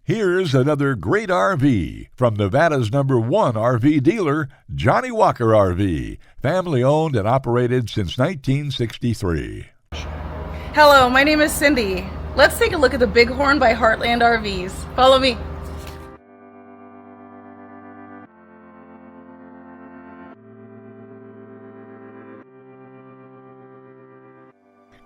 Here's another great RV from Nevada's #1 RV dealer, Johnnie Walker RV, family owned and operated since 1963. Hello, my name is Cindy. Let's take a look at the Bighorn by Heartland RVs. Follow me.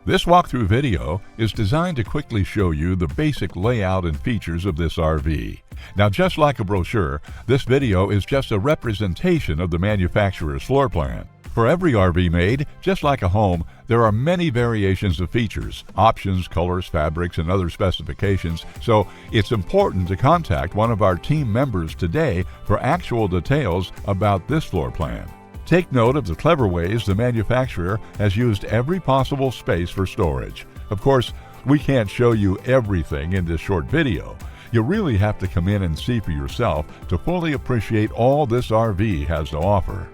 This walkthrough video is designed to quickly show you the basic layout and features of this RV. Now, just like a brochure, this video is just a representation of the manufacturer's floor plan. For every RV made, just like a home, there are many variations of features, options, colors, fabrics, and other specifications, so it's important to contact one of our team members today for actual details about this floor plan. Take note of the clever ways the manufacturer has used every possible space for storage. Of course, we can't show you everything in this short video. You really have to come in and see for yourself to fully appreciate all this RV has to offer.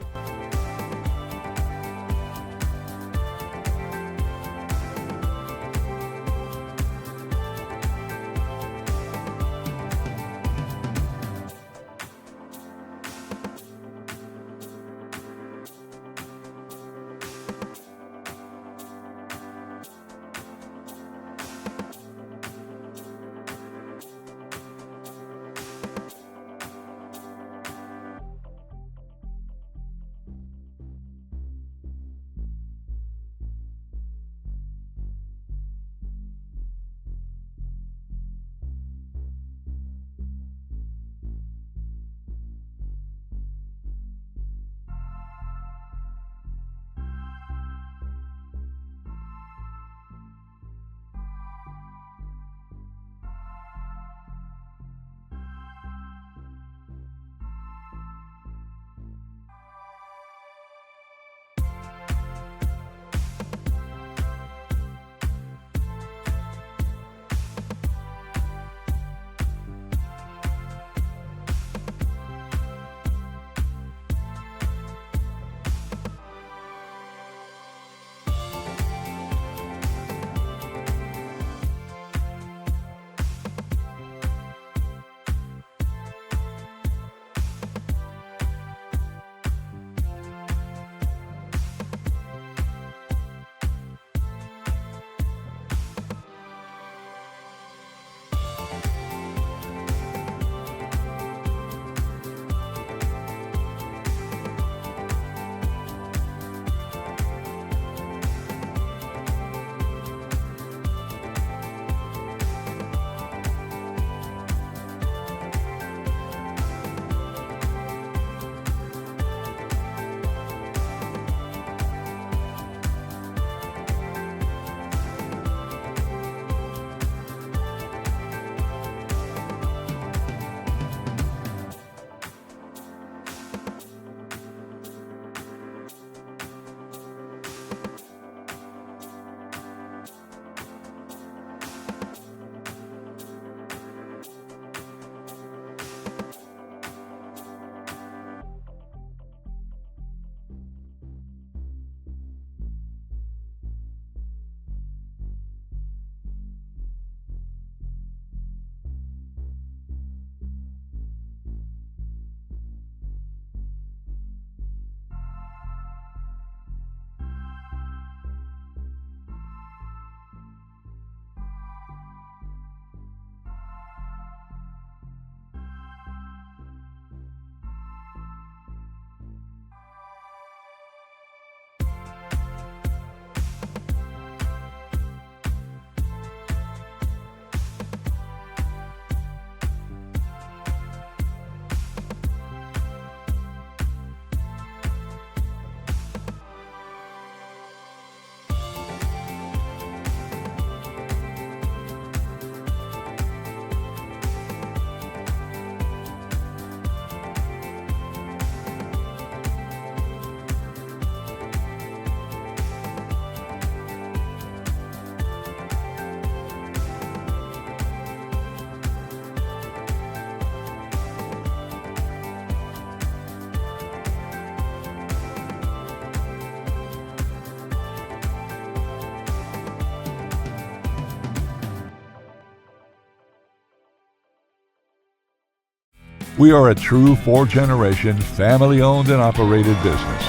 We are a true 4-generation, family-owned and operated business.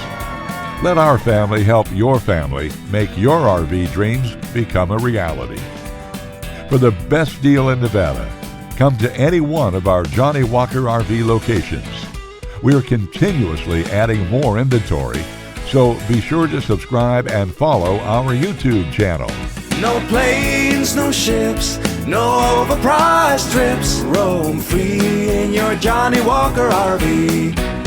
Let our family help your family make your RV dreams become a reality. For the best deal in Nevada, come to any one of our Johnnie Walker RV locations. We are continuously adding more inventory, so be sure to subscribe and follow our YouTube channel. No planes, no ships, no overpriced trips. Roam free in your Johnnie Walker RV.